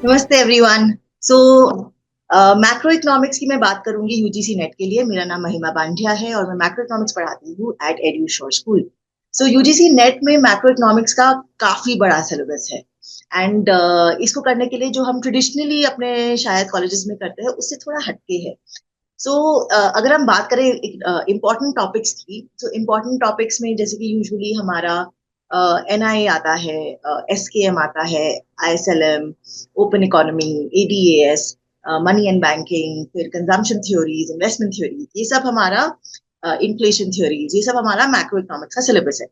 नमस्ते एवरीवन। सो macro economics की मैं बात करूंगी यूजीसी नेट के लिए। मेरा नाम महिमा बांधिया है और मैं मैक्रो इकोनॉमिक्स पढ़ाती हूँ एट एड्यूशोर स्कूल। सो यूजीसी नेट में मैक्रो इकोनॉमिक्स का काफी बड़ा सिलेबस है एंड इसको करने के लिए जो हम ट्रेडिशनली अपने शायद कॉलेजेस में करते हैं उससे थोड़ा हटके है। सो अगर हम बात करें इम्पोर्टेंट टॉपिक्स की, तो इम्पोर्टेंट टॉपिक्स में जैसे कि यूजुअली हमारा एनआईए आता है, एसकेएम आता है, ISLM, open economy, ADAS, money and banking, फिर कंजम्पशन थ्योरीज, इन्वेस्टमेंट थ्योरीज, ये सब हमारा इन्फ्लेशन थ्योरीज, ये सब हमारा मैक्रो इकोनॉमिक्स का सिलेबस है।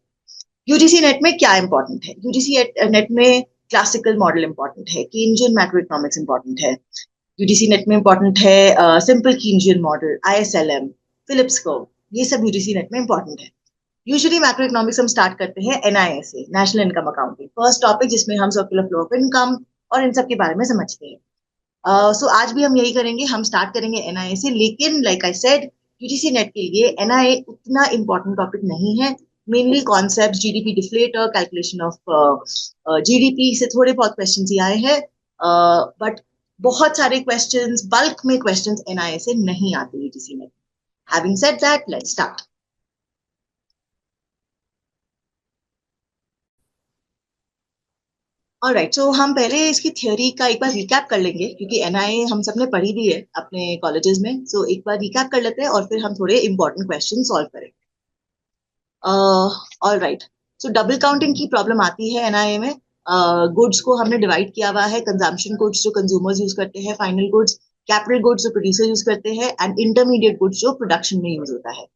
यूजीसी नेट में क्या इंपॉर्टेंट है? यूजीसी नेट में क्लासिकल मॉडल इंपॉर्टेंट है, केन्जियन मैक्रो इकोनॉमिक्स इंपॉर्टेंट है। यूजीसी नेट में इंपॉर्टेंट है simple Keynesian model, ISLM, Phillips curve, ये सब यूजीसी नेट में इंपॉर्टेंट है। यूजुअली मैक्रो इकोनॉमिक्स हम स्टार्ट करते हैं एनआईए से, national income accounting, first topic जिसमें हम सर्कुलर फ्लो ऑफ इनकम और इन सब के बारे में समझते हैं। सो आज भी हम यही करेंगे, हम स्टार्ट करेंगे एनआईए से। लेकिन like I said, UGC net के लिए एनआईए उतना इंपॉर्टेंट टॉपिक नहीं है। Mainly concept, GDP deflator, calculation of GDP से थोड़े बहुत क्वेश्चंस ही आए हैं, बट बहुत सारे क्वेश्चंस, बल्क में क्वेश्चंस एनआईए से नहीं आते UGC NET. Having said that, let's start. Alright, so हम पहले इसकी थ्योरी का एक बार रिकैप कर लेंगे क्योंकि एनआईए हम सबने पढ़ी भी है अपने कॉलेजेस में। सो एक बार रिकैप कर लेते हैं और फिर हम थोड़े इंपॉर्टेंट क्वेश्चन सॉल्व करेंगे। ऑलराइट, सो डबल काउंटिंग की प्रॉब्लम आती है एनआईए में। गुड्स को हमने डिवाइड किया हुआ है, कंजम्पशन गुड्स जो कंज्यूमर्स यूज करते हैं, फाइनल गुड्स, कैपिटल गुड्स जो प्रोड्यूसर यूज करते हैं, एंड इंटरमीडिएट गुड्स जो प्रोडक्शन में यूज होता है।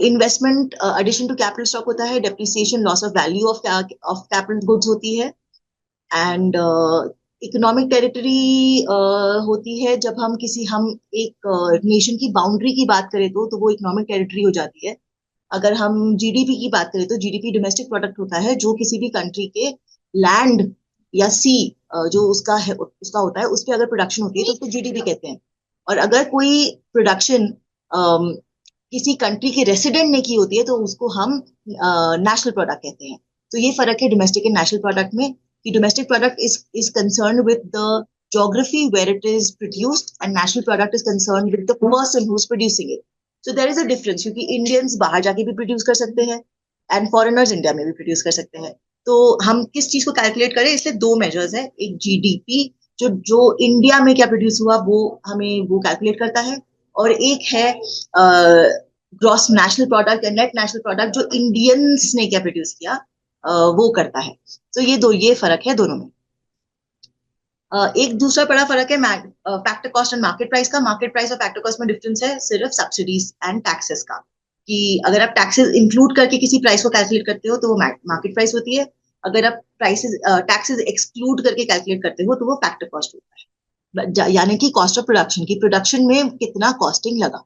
Investment addition to capital stock होता है, depreciation loss of value of capital goods होती है, एंड इकोनॉमिक टेरिटरी होती है जब हम एक नेशन की बाउंड्री की बात करें तो वो इकोनॉमिक टेरिटरी हो जाती है। अगर हम जीडीपी की बात करें तो जीडीपी डोमेस्टिक प्रोडक्ट होता है जो किसी भी कंट्री के लैंड या सी जो उसका है उसका होता है, उस पर अगर प्रोडक्शन होती है तो उसको जीडीपी कहते हैं। और अगर कोई प्रोडक्शन किसी कंट्री के रेसिडेंट ने की होती है तो उसको हम नेशनल प्रोडक्ट कहते हैं। तो ये फर्क है डोमेस्टिक एंड नेशनल प्रोडक्ट में, कि domestic product is concern with the geography where it is produced and national product is concerned with the person who's producing it. So there is a difference क्योंकि Indians बाहर जाके भी produce कर सकते हैं and foreigners India में भी produce कर सकते हैं। तो हम किस चीज को कैलकुलेट करें, इसलिए दो मेजर्स है, एक जीडीपी जो जो इंडिया में क्या प्रोड्यूस हुआ वो हमें वो कैलकुलेट करता है, और एक है ग्रॉस नेशनल प्रोडक्ट या नेट नेशनल प्रोडक्ट जो इंडियंस ने क्या प्रोड्यूस किया वो करता है। तो ये फर्क है दोनों में। एक दूसरा बड़ा फर्क है factor cost and market price का। मार्केट प्राइस और फैक्टर कॉस्ट में डिफरेंस है सिर्फ सब्सिडीज एंड टैक्सेस का, कि अगर आप टैक्सेस इंक्लूड करके किसी प्राइस को कैलकुलेट करते हो तो वो मार्केट प्राइस होती है, अगर आप प्राइसेस टैक्सेस एक्सक्लूड करके कैलकुलेट करते हो तो वो फैक्टर कॉस्ट होता है, यानी कि कॉस्ट ऑफ प्रोडक्शन, की प्रोडक्शन में कितना कॉस्टिंग लगा।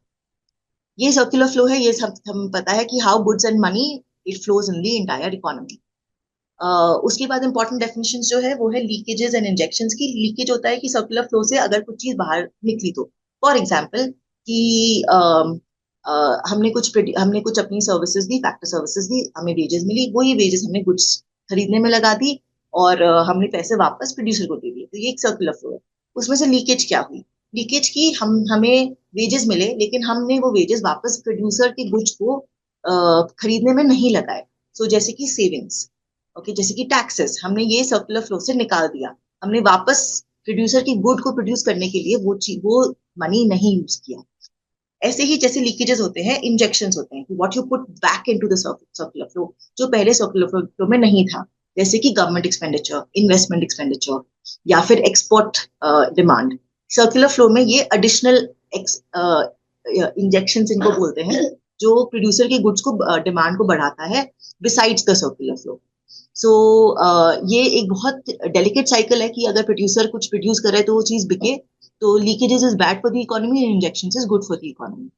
ये सर्कुलर फ्लो है, ये सब हम पता है कि how goods and money it flows in the entire economy. उसके बाद इंपॉर्टेंट डेफिनेशन जो है वो है लीकेजेस एंड इंजेक्शंस की। लीकेज होता है कि सर्कुलर फ्लो से अगर कुछ चीज बाहर निकली तो, फॉर एग्जाम्पल कि हमने कुछ अपनी सर्विसेज दी, फैक्टर सर्विसेज दी, हमें वेजेस मिली, वो ये वेजेस हमने गुड्स खरीदने में लगा दी और हमने पैसे वापस प्रोड्यूसर को दे दिए, तो ये एक सर्कुलर फ्लो है। उसमें से लीकेज क्या हुई? लीकेज की हमें वेजेस मिले लेकिन हमने वो वेजेस वापस प्रोड्यूसर के गुड्स को खरीदने में नहीं लगाए। सो जैसे कि सेविंग्स, ओके, जैसे कि टैक्सेस, हमने ये सर्कुलर फ्लो से निकाल दिया, हमने वापस प्रोड्यूसर की गुड को प्रोड्यूस करने के लिए वो मनी नहीं यूज किया। ऐसे ही जैसे लीकेजेस होते हैं, इंजेक्शंस होते हैं, what you put back into the circular flow जो पहले सर्कुलर फ्लो में नहीं था, जैसे कि गवर्नमेंट एक्सपेंडिचर, इन्वेस्टमेंट एक्सपेंडिचर, या फिर एक्सपोर्ट डिमांड। सर्कुलर फ्लो में ये एडिशनल इंजेक्शन इनको बोलते हैं जो प्रोड्यूसर के गुड्स को डिमांड को बढ़ाता है बिसाइड्स द सर्कुलर फ्लो। सो ये एक बहुत डेलिकेट साइकिल है कि अगर प्रोड्यूसर कुछ प्रोड्यूस करे तो वो चीज बिके, तो leakages is bad for the economy and injections is good for the economy.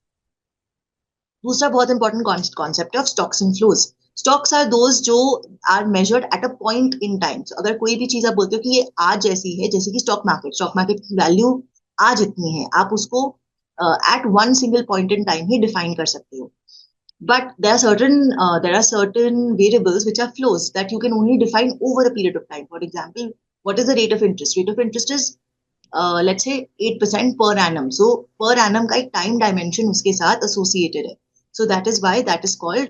दूसरा बहुत इंपॉर्टेंट कॉन्सेप्ट है of stocks and flows. Stocks are those जो are measured at a point in time. अगर कोई भी चीज आप बोलते हो कि ये आज जैसी है, जैसे कि स्टॉक मार्केट की वैल्यू आज इतनी है, आप उसको at one single point in time ही डिफाइन कर सकते हो। But there are certain variables which are flows that you can only define over a period of time. For example, What is the rate of interest? Rate of interest is let's say 8% per annum. So per annum का एक time dimension उसके साथ associated है. So that is why that is called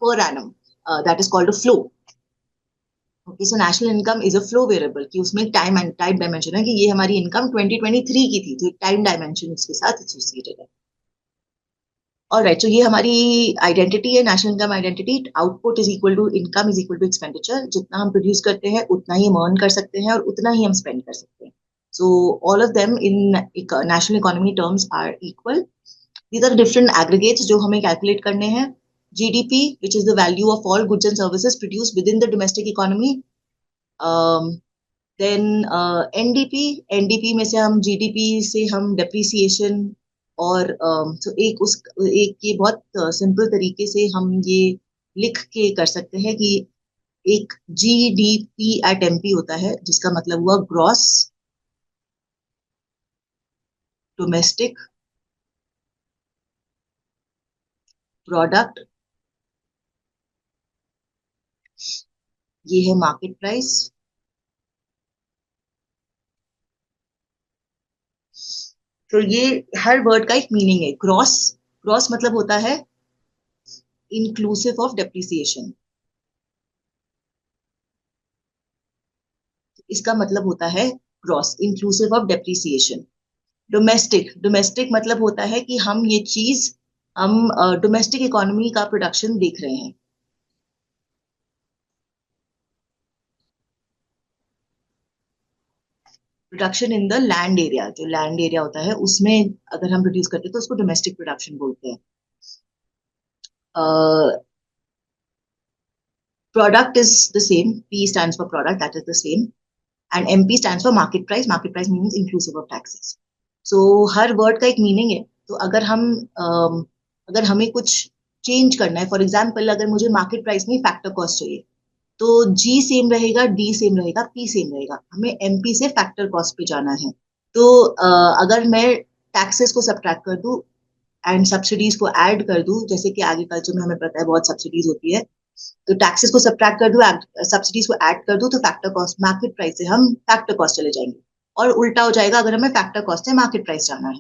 per annum. That is called a flow. Okay, so national income is a flow variable कि उसमें time and time dimension है कि ये हमारी इनकम 2023 की थी, तो एक टाइम डायमेंशन उसके साथ एसोसिएटेड है. ऑलराइट, सो ये हमारी आइडेंटिटी है, national income identity. Output is equal to income is equal to expenditure. जितना हम प्रोड्यूस करते हैं उतना ही हम अर्न कर सकते हैं और उतना ही हम स्पेंड कर सकते हैं. So all of them in national economy terms are equal. These are different aggregates जो हमें कैलकुलेट करने हैं. GDP, which is the value of all goods and services produced within the domestic economy. Then NDP में से हम GDP से हम depreciation और तो एक ये बहुत सिंपल तरीके से हम ये लिख के कर सकते हैं कि एक GDP at MP होता है जिसका मतलब हुआ ग्रॉस डोमेस्टिक प्रोडक्ट. ये है मार्केट प्राइस. तो ये हर वर्ड का एक मीनिंग है. ग्रॉस, ग्रॉस मतलब होता है इंक्लूसिव ऑफ डेप्रिसिएशन. इसका मतलब होता है gross inclusive of depreciation. Domestic, domestic मतलब होता है कि हम ये चीज हम डोमेस्टिक इकोनॉमी का प्रोडक्शन देख रहे हैं. Production in the land area, जो लैंड एरिया होता है उसमें अगर हम प्रोड्यूस करते हैं तो उसको डोमेस्टिक प्रोडक्शन बोलते हैं. Product is the same. P stands for product, that is the same. And MP stands for market price. Market price means inclusive of taxes. So her word का एक मीनिंग है. तो अगर हमें कुछ चेंज करना है, फॉर एग्जाम्पल अगर मुझे मार्केट प्राइस में फैक्टर कॉस्ट चाहिए तो G सेम रहेगा, D सेम रहेगा, P सेम रहेगा. हमें MP से फैक्टर कॉस्ट पे जाना है. तो अगर मैं टैक्सेस को सब्ट्रैक्ट कर दूं एंड सब्सिडीज को ऐड कर दूं, जैसे कि एग्रीकल्चर में हमें पता है बहुत सब्सिडीज होती है, तो टैक्सेस को सब्ट्रैक्ट कर दूं, सब्सिडीज को ऐड कर दूं, तो फैक्टर कॉस्ट मार्केट प्राइस से हम फैक्टर कॉस्ट चले जाएंगे. और उल्टा हो जाएगा अगर हमें फैक्टर कॉस्ट से मार्केट प्राइस जाना है.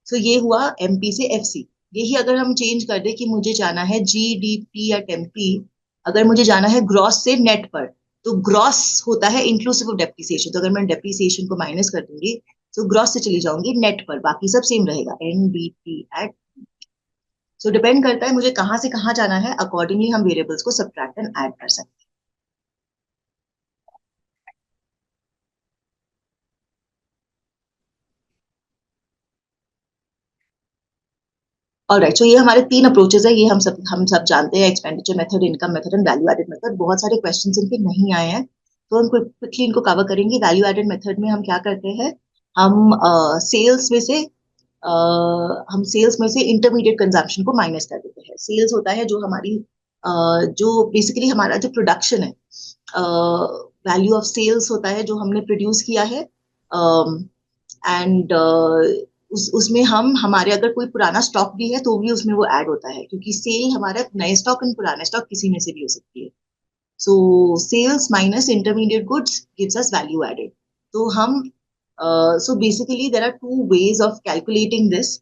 तो ये हुआ MP से FC. यही अगर हम चेंज कर दे कि मुझे जाना है GDP या MP, अगर मुझे जाना है ग्रॉस से नेट पर, तो ग्रॉस होता है इंक्लूसिव ऑफ डेप्रिसिएशन. तो अगर मैं डेप्रिसिएशन को माइनस कर दूंगी तो ग्रॉस से चली जाऊंगी नेट पर, बाकी सब सेम रहेगा NDP एट. सो डिपेंड करता है मुझे कहाँ से कहाँ जाना है, अकॉर्डिंगली हम वेरिएबल्स को सब्ट्रैक्ट एंड ऐड कर सकते हैं. ऑलराइट, सो ये हमारे 3 अप्रोचेस है. ये हम सब जानते हैं, expenditure method, income method and value added method. बहुत सारे क्वेश्चंस इनके नहीं आए हैं तो हम क्विकली इनको कवर करेंगे. वैल्यू एडेड मेथड में हम क्या करते हैं, हम सेल्स में से इंटरमीडिएट कंजम्पशन को माइनस कर देते हैं. सेल्स होता है जो हमारी जो बेसिकली हमारा जो प्रोडक्शन है, वैल्यू ऑफ सेल्स होता है जो हमने प्रोड्यूस किया है. एंड उसमें हम हमारे अगर कोई पुराना स्टॉक भी है तो भी उसमें वो ऐड होता है, क्योंकि सेल हमारा नए स्टॉक एंड पुराने स्टॉक किसी में से भी हो सकती है. So sales minus intermediate goods gives us value added. तो हम so basically there are 2 ways of calculating this.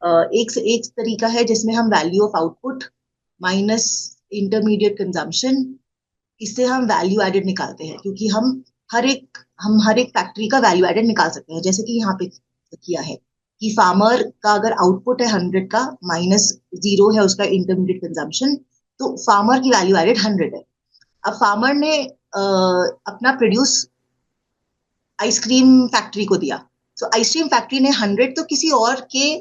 एक तरीका है जिसमें हम value of output minus intermediate consumption, इससे हम वैल्यू एडेड निकालते हैं, क्योंकि हम हर एक फैक्ट्री का वैल्यू एडेड निकाल सकते हैं. जैसे कि यहाँ पे किया है कि फार्मर का अगर आउटपुट है 100 का, माइनस 0 है उसका इंटरमीडिएट कंजम्पशन, तो फार्मर की वैल्यू एडेड 100 है. अब फार्मर ने अपना प्रोड्यूस आइसक्रीम फैक्ट्री को दिया, तो आइसक्रीम फैक्ट्री ने 100 तो किसी और के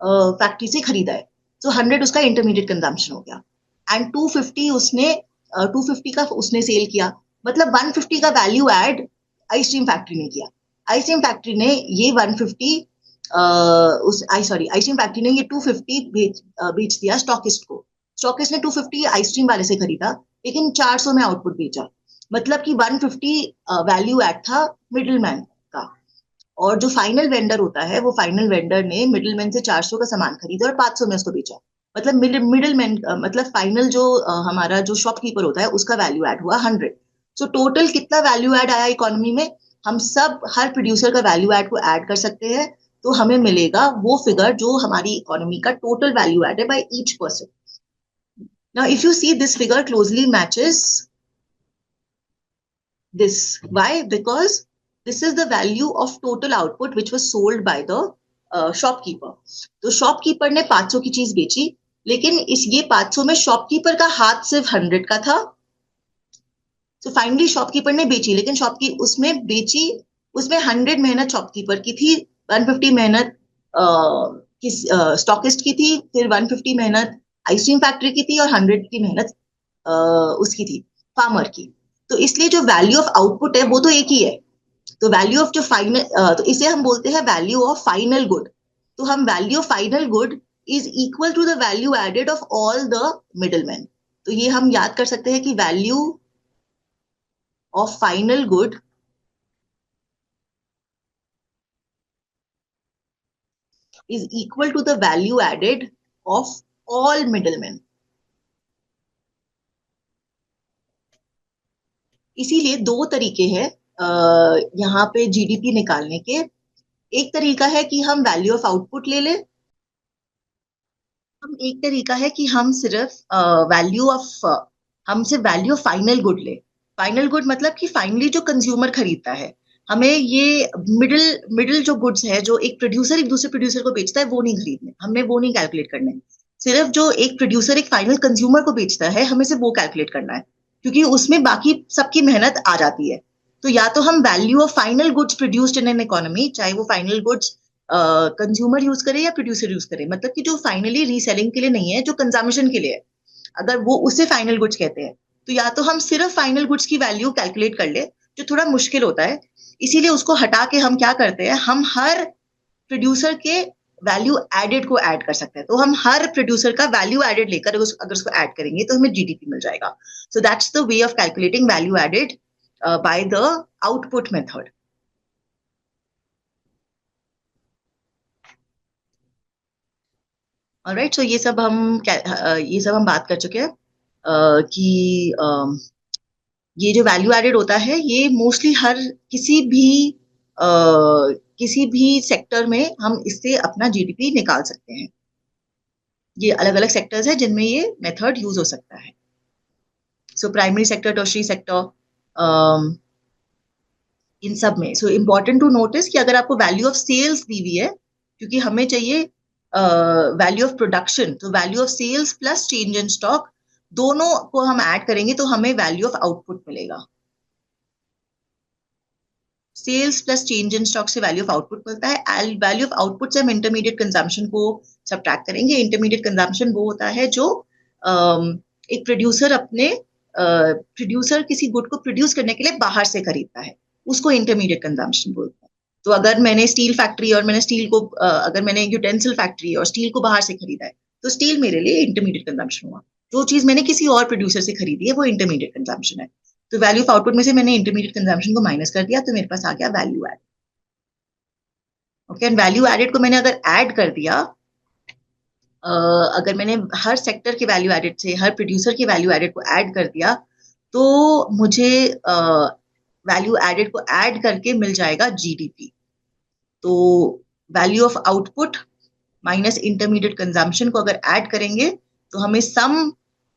फैक्ट्री से खरीदा है, तो 100 उसका इंटरमीडिएट कंजम्पशन हो गया. एंड 250 का उसने सेल किया, मतलब 150 का वैल्यू एड आइसक्रीम फैक्ट्री ने किया. आइसक्रीम फैक्ट्री ने ये 150 आइसक्रीम फैक्ट्री ने ये 250 बेच दिया स्टॉकिस्ट को. स्टॉकिस्ट ने 250 आइसक्रीम वाले से खरीदा, लेकिन 400 में आउटपुट बेचा. मतलब कि 150 वैल्यू एड था मिडिलमैन का. और जो फाइनल वेंडर होता है, वो फाइनल वेंडर ने मिडिलमैन से 400 का सामान खरीदा और 500 में उसको बेचा. मतलब मिडिल मैन, मतलब फाइनल जो हमारा जो शॉपकीपर होता है उसका वैल्यू ऐड हुआ 100। सो टोटल कितना वैल्यू ऐड आया इकोनॉमी में, हम सब हर प्रोड्यूसर का वैल्यू ऐड को ऐड कर सकते हैं, तो हमें मिलेगा वो फिगर जो हमारी इकोनॉमी का टोटल वैल्यू ऐड है by each person. Now if you see this figure closely matches this. Why? Because this is the value of total output which was sold by the shopkeeper. तो shopkeeper ने 500 की चीज बेची, लेकिन इस ये 500 में शॉपकीपर का हाथ सिर्फ 100 का था. तो फाइनली शॉपकीपर ने बेची, लेकिन शॉपकी उसमें बेची, उसमें 100 मेहनत शॉपकीपर की थी, 150 मेहनत किस स्टॉकिस्ट की थी, फिर 150 मेहनत आइसक्रीम फैक्ट्री की थी, और 100 की मेहनत उसकी थी, फार्मर की. तो इसलिए जो वैल्यू ऑफ आउटपुट है वो तो एक ही है. तो वैल्यू ऑफ जो फाइनल, तो इसे हम बोलते हैं वैल्यू ऑफ फाइनल गुड. तो हम value of final good is equal to the value added of all the middle man. तो ये हम याद कर सकते हैं कि value of final good is equal to the value added of all middlemen. इसीलिए दो तरीके हैं यहाँ पे जीडीपी निकालने के. एक तरीका है कि हम वैल्यू ऑफ आउटपुट ले लें, हम एक तरीका है कि हम सिर्फ वैल्यू ऑफ हम सिर्फ वैल्यू ऑफ फाइनल गुड ले. फाइनल गुड मतलब कि फाइनली जो कंज्यूमर खरीदता है, हमें ये मिडिल मिडिल जो गुड्स है जो एक प्रोड्यूसर एक दूसरे प्रोड्यूसर को बेचता है वो नहीं खरीदने, हमें वो नहीं कैलकुलेट करने. सिर्फ जो एक प्रोड्यूसर एक फाइनल कंज्यूमर को बेचता है हमें सिर्फ वो कैलकुलेट करना है, क्योंकि उसमें बाकी सबकी मेहनत आ जाती है. तो या तो हम value of final goods produced in an economy, चाहे वो फाइनल गुड्स कंज्यूमर यूज करे या प्रोड्यूसर यूज करे, मतलब कि जो फाइनली रीसेलिंग के लिए नहीं है, जो कंजम्पशन के लिए है, अगर वो उसे फाइनल गुड्स कहते हैं, तो या तो हम सिर्फ फाइनल गुड्स की वैल्यू कैलकुलेट कर ले, जो थोड़ा मुश्किल होता है. इसीलिए उसको हटा के हम क्या करते हैं, हम हर प्रोड्यूसर के वैल्यू एडेड को ऐड कर सकते हैं. तो हम हर प्रोड्यूसर का वैल्यू एडेड लेकर अगर उसको ऐड करेंगे तो हमें जीडीपी मिल जाएगा. So that's the way of calculating value added by the output method. Alright, so ये सब हम बात कर चुके हैं कि ये जो वैल्यू एडेड होता है ये मोस्टली हर किसी भी किसी भी सेक्टर में हम इससे अपना जीडीपी निकाल सकते हैं. ये अलग अलग सेक्टर्स है जिनमें ये मेथड यूज हो सकता है. So primary sector, tertiary sector, इन सब में. सो इम्पोर्टेंट टू नोटिस कि अगर आपको वैल्यू ऑफ सेल्स दी हुई है, क्योंकि हमें चाहिए वैल्यू ऑफ प्रोडक्शन, तो value of sales plus change in stock दोनों को हम ऐड करेंगे तो हमें वैल्यू ऑफ आउटपुट मिलेगा. Sales plus change in stock से वैल्यू ऑफ आउटपुट मिलता है. वैल्यू ऑफ आउटपुट से हम इंटरमीडिएट कंजम्पशन को सब्ट्रैक्ट करेंगे. इंटरमीडिएट कंजम्पशन वो होता है जो एक प्रोड्यूसर अपने प्रोड्यूसर किसी गुड को प्रोड्यूस करने के लिए बाहर से खरीदता है, उसको इंटरमीडिएट कंजम्पशन बोलते हैं. तो अगर मैंने स्टील फैक्ट्री और मैंने स्टील को अगर मैंने यूटेंसिल फैक्ट्री और स्टील को बाहर से खरीदा है, तो स्टील मेरे लिए इंटरमीडिएट कंजम्पशन हुआ. जो चीज मैंने किसी और प्रोड्यूसर से खरीदी है वो इंटरमीडिएट कंजम्पशन है. तो वैल्यू ऑफ आउटपुट में से मैंने इंटरमीडिएट कंजम्पशन को माइनस कर दिया, तो मेरे पास आ गया value add. Okay, and value added को मैंने अगर ऐड कर दिया, अगर मैंने हर सेक्टर के वैल्यू एडेड से हर प्रोड्यूसर के वैल्यू एडेड को ऐड कर दिया, तो मुझे वैल्यू एडेड को ऐड करके मिल जाएगा जीडीपी. तो value of output minus intermediate consumption को अगर ऐड करेंगे तो हमें सम,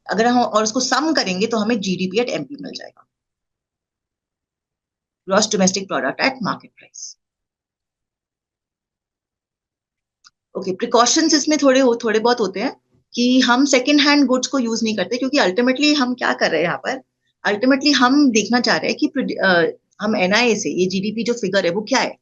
अगर हम और उसको सम करेंगे तो हमें जीडीपी एट एमपी मिल जाएगा, gross domestic product eight market price. Okay, precautions इसमें थोड़े बहुत होते हैं कि हम सेकेंड हैंड गुड्स को यूज नहीं करते, क्योंकि अल्टीमेटली हम क्या कर रहे हैं यहाँ पर, अल्टीमेटली हम देखना चाह रहे हैं कि हम एनआईए से ये जीडीपी जो फिगर है वो क्या है,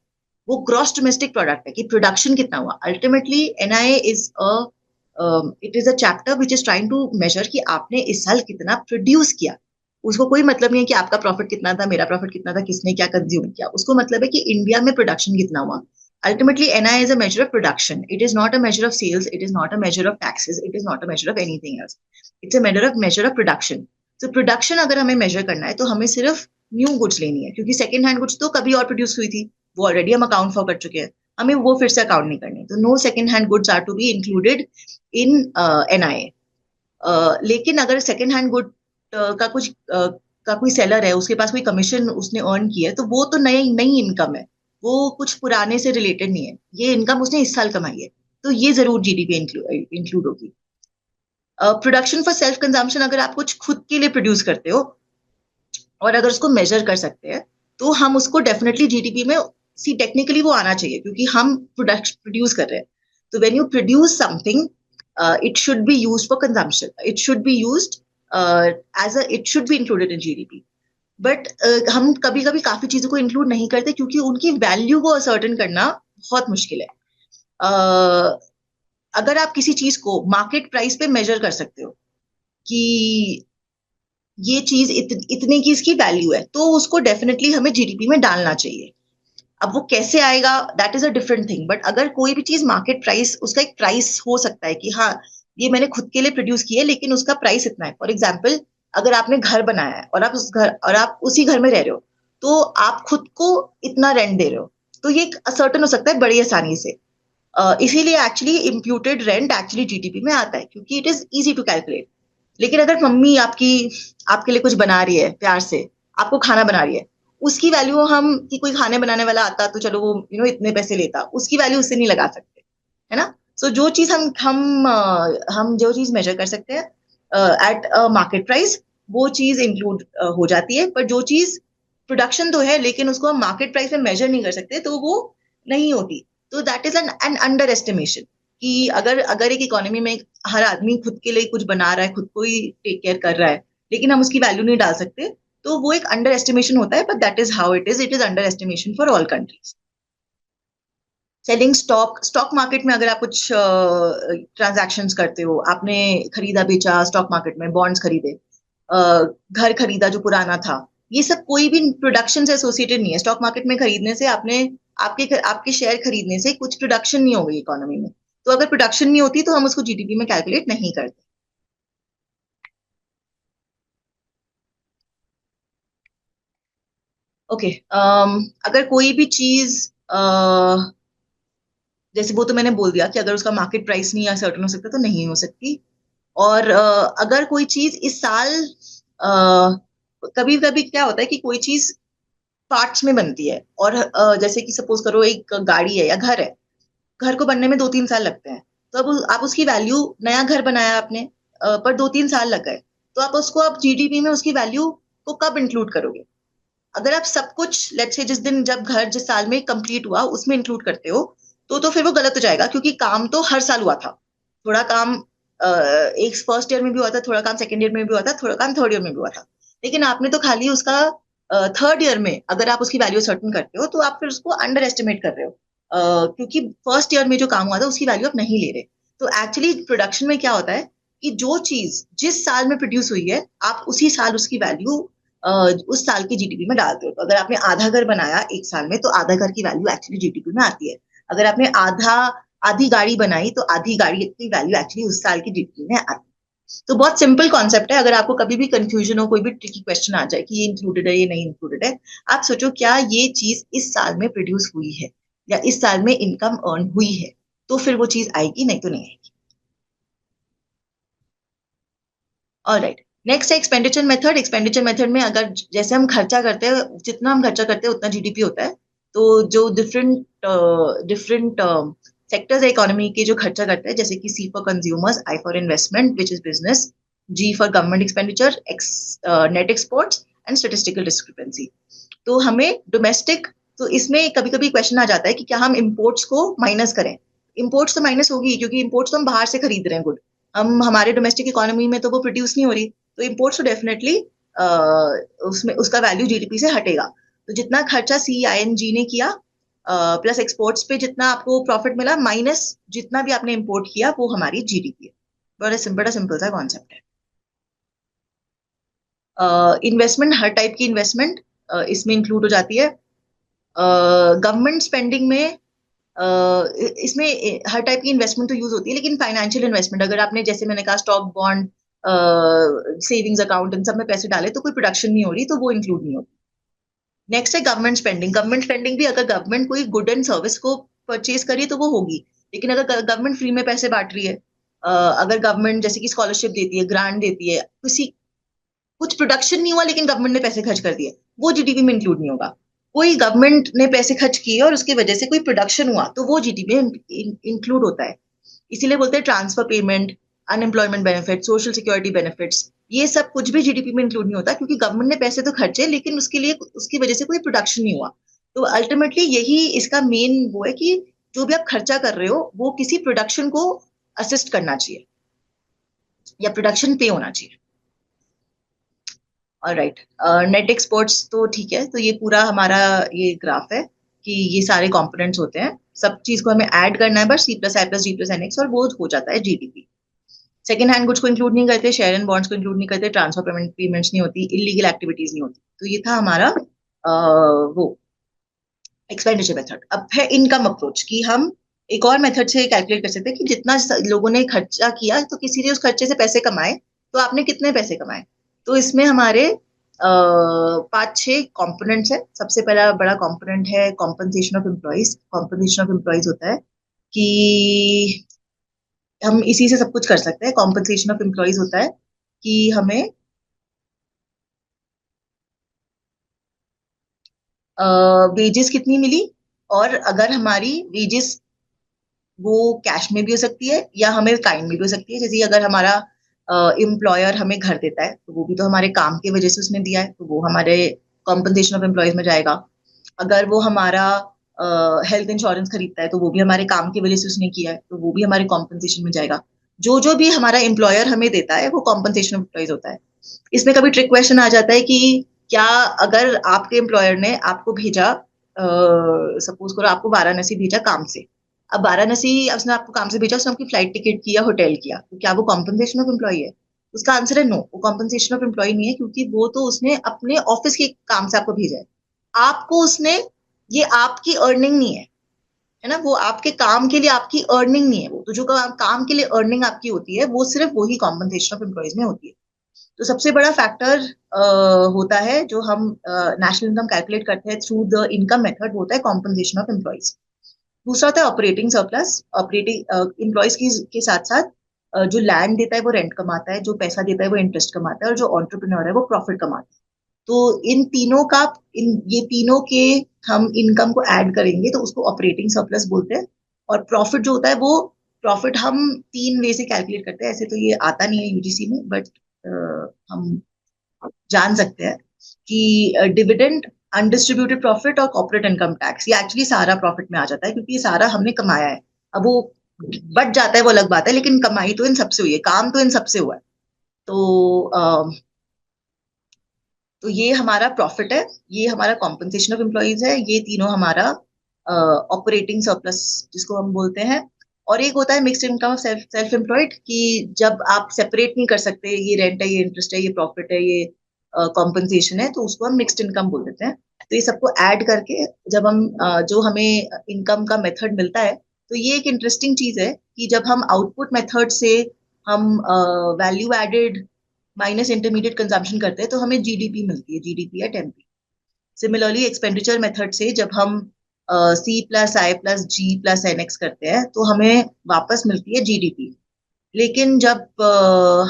वो ग्रॉस डोमेस्टिक प्रोडक्ट है कि प्रोडक्शन कितना हुआ. Ultimately NIA it is a chapter which is trying to measure कि आपने इस साल कितना प्रोड्यूस किया. उसको कोई मतलब नहीं है कि आपका प्रॉफिट कितना था, मेरा प्रॉफिट कितना था, किसने क्या कंज्यूम किया. उसको मतलब है कि इंडिया में प्रोडक्शन कितना हुआ. Ultimately, NI is a measure of production. It is not a measure of sales. It is not a measure of taxes. It is not a measure of anything else. It's a measure of production. So production अगर हमें measure करना है तो हमें सिर्फ new goods लेनी है, क्योंकि second hand goods तो कभी और produce हुई थी, वो already हम account for कर चुके हैं. हमें वो फिर से अकाउंट नहीं करने। तो no second hand goods are to be included in NIA। लेकिन अगर सेकेंड हैंड गुड का कुछ का कोई सेलर है, उसके पास कोई कमीशन उसने अर्न किया है, तो वो तो नई नई इनकम है, वो कुछ पुराने से रिलेटेड नहीं है, ये इनकम उसने इस साल कमाई है, तो ये जरूर GDP इंक्लूड होगी। प्रोडक्शन फॉर सेल्फ कंजम्पशन, अगर आप कुछ खुद के लिए प्रोड्यूस करते हो और अगर उसको मेजर कर सकते हैं, तो हम उसको डेफिनेटली GDP में, सी टेक्निकली वो आना चाहिए क्योंकि हम प्रोडक्ट प्रोड्यूस कर रहे हैं। तो when you produce something, it should be used for consumption, it should be used as a, it should be included in GDP। But हम कभी कभी काफी चीजों को इंक्लूड नहीं करते क्योंकि उनकी वैल्यू को असर्टेन करना बहुत मुश्किल है। uh, अगर आप किसी चीज को मार्केट प्राइस पे मेजर कर सकते हो कि ये चीज इतने की इसकी वैल्यू है, तो उसको डेफिनेटली हमें GDP में डालना चाहिए। अब वो कैसे आएगा, that is a different thing, but अगर कोई भी चीज मार्केट प्राइस, उसका एक प्राइस हो सकता है कि हाँ, ये मैंने खुद के लिए प्रोड्यूस किया है लेकिन उसका प्राइस इतना है। फॉर एग्जाम्पल, अगर आपने घर बनाया है और आप उसी घर में रह रहे हो, तो आप खुद को इतना रेंट दे रहे हो, तो ये असर्टन हो सकता है बड़ी आसानी से। इसीलिए actually imputed rent actually GDP में आता है क्योंकि it is easy to calculate. लेकिन अगर मम्मी आपकी आपके लिए कुछ बना रही है प्यार से, आपको खाना बना रही है, उसकी वैल्यू हम, कि कोई खाने बनाने वाला आता तो चलो वो इतने पैसे लेता, उसकी वैल्यू उससे नहीं लगा सकते, है ना। सो जो चीज हम जो चीज मेजर कर सकते हैं एट मार्केट प्राइस, वो चीज इंक्लूड हो जाती है। पर जो चीज प्रोडक्शन तो है लेकिन उसको हम मार्केट प्राइस में मेजर नहीं कर सकते, तो वो नहीं होती। तो that is an under estimation, कि अगर अगर एक इकोनॉमी में हर आदमी खुद के लिए कुछ बना रहा है, खुद को ही टेक केयर कर रहा है, लेकिन हम उसकी वैल्यू नहीं डाल सकते, तो वो एक अंडर एस्टिमेशन होता है। But that is how it is under estimation for all countries. Selling stock, stock market में अगर आप कुछ ट्रांजैक्शंस करते हो, आपने खरीदा बेचा स्टॉक मार्केट में, बॉन्ड्स खरीदे, घर खरीदा जो पुराना था, ये सब कोई भी प्रोडक्शन से एसोसिएटेड नहीं है। स्टॉक मार्केट में खरीदने से आपने, आपके आपके शेयर खरीदने से कुछ प्रोडक्शन नहीं हो गई इकोनॉमी में। तो अगर प्रोडक्शन नहीं होती तो हम उसको GDP में कैलकुलेट नहीं करते। ओके, अगर कोई भी चीज, जैसे वो तो मैंने बोल दिया कि अगर उसका मार्केट प्राइस नहीं सर्टन हो सकता तो नहीं हो सकती। और अगर कोई चीज इस साल, कभी कभी क्या होता है कि कोई चीज पार्ट्स में बनती है, और जैसे कि सपोज करो एक गाड़ी है या घर है, घर को बनने में 2-3 साल लगते हैं। तो अब आप उसकी वैल्यू, नया घर बनाया आपने, पर 2-3 साल लग गए, तो आप उसको, अब GDP में उसकी वैल्यू को कब इंक्लूड करोगे? अगर आप सब कुछ लेट्स से जिस दिन, जब घर जिस साल में कंप्लीट हुआ उसमें इंक्लूड करते हो, तो फिर वो गलत हो जाएगा क्योंकि काम तो हर साल हुआ था। थोड़ा काम एक फर्स्ट ईयर में भी हुआ था, थोड़ा काम सेकेंड ईयर में भी हुआ था, थोड़ा काम थर्ड ईयर में भी हुआ था। लेकिन आपने तो खाली उसका थर्ड ईयर में अगर आप उसकी वैल्यू सर्टन करते हो, तो आप फिर उसको अंडर एस्टिमेट कर रहे हो, क्योंकि फर्स्ट ईयर में जो काम हुआ था उसकी वैल्यू आप नहीं ले रहे। तो एक्चुअली प्रोडक्शन में क्या होता है कि जो चीज जिस साल में प्रोड्यूस हुई है, आप उसी साल उसकी वैल्यू उस साल की GDP में डालते हो। तो अगर आपने आधा घर बनाया एक साल में, तो आधा घर की वैल्यू एक्चुअली GDP में आती है। अगर आपने आधी गाड़ी बनाई, तो आधी गाड़ी की वैल्यू एक्चुअली उस साल की GDP में आती है। तो बहुत सिंपल कॉन्सेप्ट है। अगर आपको कभी भी कंफ्यूजन हो, कोई भी ट्रिकी क्वेश्चन आ जाए कि ये इंक्लूडेड है ये नहीं इंक्लूडेड है, आप सोचो क्या ये चीज इस साल में प्रोड्यूस हुई है या इस साल में इनकम अर्न हुई है, तो फिर वो चीज आएगी, नहीं तो नहीं आएगी। ऑलराइट, नेक्स्ट है एक्सपेंडिचर मेथड। एक्सपेंडिचर मेथड में अगर जैसे हम खर्चा करते हैं, जितना हम खर्चा करते हैं उतना GDP होता है। तो जो डिफरेंट डिफरेंट सेक्टर्स है इकोनॉमी के जो खर्चा करते हैं, जैसे कि C for consumers, I for investment which is business, G for government expenditure, net exports and statistical discrepancy. तो हमें डोमेस्टिक, तो इसमें कभी कभी क्वेश्चन आ जाता है कि क्या हम इम्पोर्ट्स को माइनस करें। इम्पोर्ट्स तो माइनस होगी क्योंकि इम्पोर्ट्स तो हम बाहर से खरीद रहे हैं गुड, हम हमारे डोमेस्टिक इकोनॉमी में तो वो प्रोड्यूस नहीं हो रही। तो इम्पोर्ट्स तो डेफिनेटली उसमें उसका वैल्यू GDP से हटेगा। तो जितना खर्चा CING ने किया प्लस एक्सपोर्ट्स पे जितना आपको प्रॉफिट मिला, माइनस जितना भी आपने इम्पोर्ट किया, वो हमारी GDP है। बड़ा सिंपल सा कॉन्सेप्ट है। इन्वेस्टमेंट, हर टाइप की इन्वेस्टमेंट इसमें इंक्लूड हो जाती है। गवर्नमेंट स्पेंडिंग में इसमें हर टाइप की इन्वेस्टमेंट तो यूज होती है, लेकिन फाइनेंशियल इन्वेस्टमेंट अगर आपने, जैसे मैंने कहा, स्टॉक, बॉन्ड, सेविंग्स अकाउंट, इन सब में पैसे डाले तो कोई प्रोडक्शन नहीं हो रही, तो वो इंक्लूड नहीं होती। नेक्स्ट है गवर्नमेंट स्पेंडिंग। गवर्नमेंट स्पेंडिंग भी, अगर गवर्नमेंट कोई गुड एंड सर्विस को परचेज करिए तो वो होगी। लेकिन अगर गवर्नमेंट फ्री में पैसे बांट रही है, अगर गवर्नमेंट जैसे कि स्कॉलरशिप देती है, ग्रांट देती है, किसी कुछ प्रोडक्शन नहीं हुआ लेकिन गवर्नमेंट ने पैसे खर्च कर दिए, वो जीडीपी में इंक्लूड नहीं होगा। कोई गवर्नमेंट ने पैसे खर्च किए और उसकी वजह से कोई प्रोडक्शन हुआ तो वो जीडीपी में इंक्लूड होता है। इसीलिए बोलते हैं transfer payment, unemployment benefit, social security benefits, ये सब कुछ भी जीडीपी में इंक्लूड नहीं होता, क्योंकि गवर्नमेंट ने पैसे तो खर्चे लेकिन उसके लिए उसकी वजह से कोई प्रोडक्शन नहीं हुआ। तो अल्टीमेटली यही इसका मेन वो है कि जो भी आप खर्चा कर रहे हो वो किसी प्रोडक्शन को असिस्ट करना चाहिए या प्रोडक्शन पे होना चाहिए। ऑलराइट, नेट एक्सपोर्ट्स तो ठीक है, तो ये पूरा हमारा ये ग्राफ है कि ये सारे कंपोनेंट्स होते हैं, सब चीज को हमें ऐड करना है बस, सी plus I plus G plus N x, और वो हो जाता है जीडीपी। सेकंड हैंड गुड्स को इंक्लूड नहीं करते, शेयर एंड बॉन्ड्स को इंक्लूड नहीं करते, ट्रांसफर पेमेंट्स नहीं होती, इलीगल एक्टिविटीज नहीं होती। तो ये था हमारा वो एक्सपेंडिचर मेथड। अब है इनकम अप्रोच की हम एक और मेथड से कैलकुलेट कर सकते हैं कि जितना लोगों ने खर्चा किया तो किसी ने उस खर्चे से पैसे कमाए, तो आपने कितने पैसे कमाए। तो इसमें हमारे 5-6 कंपोनेंट्स है। सबसे पहला बड़ा कंपोनेंट है compensation of employees. Compensation of employees होता है कि हम इसी से सब कुछ कर सकते हैं। कॉम्पनसेशन ऑफ एम्प्लॉइज होता है कि हमें वेजेस कितनी मिली, और अगर हमारी वेजेस वो कैश में भी हो सकती है या हमें काइंड में भी हो सकती है। जैसे अगर हमारा एम्प्लॉयर हमें घर देता है तो वो भी तो हमारे काम की वजह से उसने दिया है, तो वो हमारे कॉम्पनसेशन ऑफ एम्प्लॉयज में जाएगा। अगर वो हमारा हेल्थ इंश्योरेंस खरीदता है तो वो भी हमारे काम की वजह से उसने किया है, तो वो भी हमारे कॉम्पनसेशन में जाएगा। जो जो भी हमारा एम्प्लॉयर हमें देता है वो कॉम्पनसेशन ऑफ एम्प्लॉयज होता है। इसमें कभी ट्रिक क्वेश्चन आ जाता है कि क्या अगर आपके एम्प्लॉयर ने आपको भेजा, सपोज करो आपको वाराणसी भेजा काम से, अब वाराणसी उसने आपको काम से भेजा, उसने आपकी फ्लाइट टिकट किया, होटल किया, तो क्या वो कॉम्पनसेशन ऑफ एम्प्लॉय है? उसका आंसर है नो, वो कॉम्पनसेशन ऑफ एम्प्लॉय नहीं है, क्योंकि वो तो उसने अपने ऑफिस के काम से आपको भेजा है। आपको उसने, ये आपकी अर्निंग नहीं है ना, वो आपके काम के लिए आपकी अर्निंग नहीं है। वो तो जो काम के लिए अर्निंग आपकी होती है वो सिर्फ वही कॉम्पनसेशन ऑफ एम्प्लॉयज में होती है। तो सबसे बड़ा फैक्टर होता है जो हम नेशनल इनकम कैलकुलेट करते हैं थ्रू द इनकम मेथड, होता है कॉम्पनसेशन ऑफ एम्प्लॉयज। दूसरा होता है ऑपरेटिंग सरप्लस। ऑपरेटिंग एम्प्लॉयज के साथ साथ जो लैंड देता है वो रेंट कमाता है, जो पैसा देता है वो इंटरेस्ट कमाता है, और जो एंटरप्रेन्योर है वो प्रॉफिट कमाता है। तो इन तीनों का, इन ये तीनों के हम इनकम को ऐड करेंगे तो उसको ऑपरेटिंग सरप्लस बोलते हैं। और प्रॉफिट जो होता है वो, प्रॉफिट हम 3 वे से कैलकुलेट करते हैं। ऐसे तो ये आता नहीं है यूजीसी में, बट हम जान सकते हैं कि डिविडेंड, अनडिस्ट्रीब्यूटेड प्रॉफिट और कॉर्पोरेट इनकम टैक्स, ये एक्चुअली सारा प्रॉफिट में आ जाता है, क्योंकि ये सारा हमने कमाया है। अब वो बच जाता है वो अलग बात है, लेकिन कमाई तो इन सबसे हुई है, काम तो इन सबसे हुआ है। तो तो ये हमारा प्रॉफिट है, ये हमारा कॉम्पनसेशन ऑफ एम्प्लॉइज है, ये तीनों हमारा ऑपरेटिंग सरप्लस जिसको हम बोलते हैं। और एक होता है mixed income of self self employed, कि जब आप सेपरेट नहीं कर सकते, ये रेंट है, ये इंटरेस्ट है, ये प्रॉफिट है, ये कॉम्पनसेशन है, तो उसको हम मिक्स्ड इनकम बोल देते हैं। तो ये सबको ऐड करके जब हम जो हमें इनकम का मेथड मिलता है, तो ये एक इंटरेस्टिंग चीज है कि जब हम आउटपुट मेथड से हम value added minus intermediate consumption करते हैं तो हमें जीडीपी मिलती है, GDP at MP. Similarly expenditure method से जब हम C plus I plus G plus N X करते हैं तो हमें वापस मिलती है जीडीपी। लेकिन जब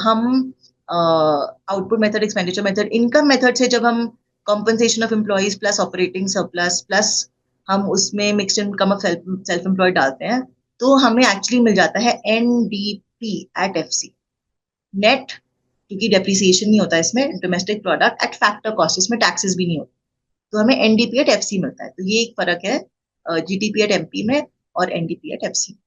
हम output method, expenditure method, income method से जब हम compensation of employees plus operating surplus plus हम उसमें mixed income of self employed डालते हैं, तो हमें एक्चुअली मिल जाता है NDP at F C, net, क्योंकि डेप्रिसिएशन नहीं होता इसमें, domestic product at factor cost, इसमें टैक्सेस भी नहीं होते, तो हमें एनडीपी एट एफसी मिलता है। तो ये एक फर्क है जीडीपी एट एमपी में और NDP at FC.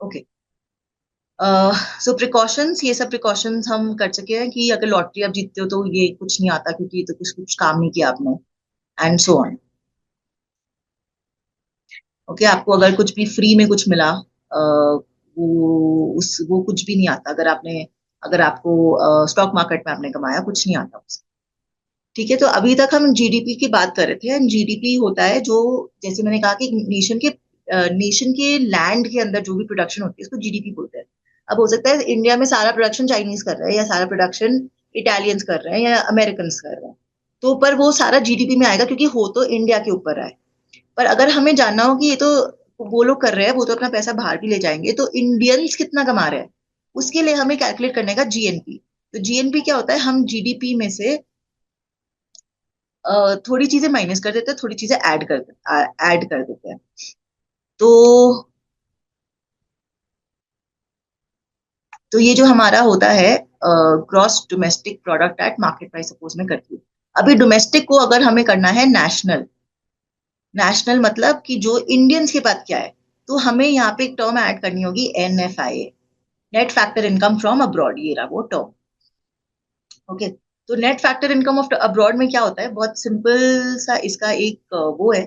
Okay, so precautions, ये सब प्रिकॉशंस हम कर सके हैं कि अगर लॉटरी आप जीतते हो तो ये कुछ नहीं आता, क्योंकि ये तो कुछ कुछ काम नहीं किया आपने, एंड सो ऑन। ओके, आपको अगर कुछ भी फ्री में कुछ मिला, वो कुछ भी नहीं आता। अगर आपने, अगर आपको स्टॉक मार्केट में आपने कमाया, कुछ नहीं आता उससे। ठीक है, तो अभी तक हम जीडीपी की बात कर रहे थे, एंड जीडीपी होता है जो, जैसे मैंने कहा कि नेशन के लैंड के अंदर जो भी प्रोडक्शन होती है उसको जीडीपी बोलते हैं। अब हो सकता है इंडिया में सारा प्रोडक्शन चाइनीज कर रहे हैं, या सारा प्रोडक्शन इटालियंस कर रहे हैं, या अमेरिकन कर रहे हैं, तो पर वो सारा जीडीपी में आएगा क्योंकि हो तो इंडिया के ऊपर है। पर अगर हमें जानना हो कि ये तो वो लोग कर रहे हैं, वो तो अपना पैसा बाहर भी ले जाएंगे, तो इंडियंस कितना कमा रहे हैं, उसके लिए हमें कैलकुलेट करने का जीएनपी। तो जीएनपी क्या होता है, हम जीडीपी में से थोड़ी चीजें माइनस कर देते हैं, थोड़ी चीजें ऐड कर देते हैं। तो तो ये जो हमारा होता है gross domestic product eight market price, suppose में करती हूँ। अभी डोमेस्टिक को अगर हमें करना है नेशनल, नेशनल मतलब कि जो इंडियंस के पास क्या है, तो हमें यहाँ पे एक टर्म ऐड करनी होगी, NFI, net factor income from abroad, ये रहा वो टर्म। ओके। तो net factor income of abroad में क्या होता है, बहुत सिंपल सा इसका एक वो है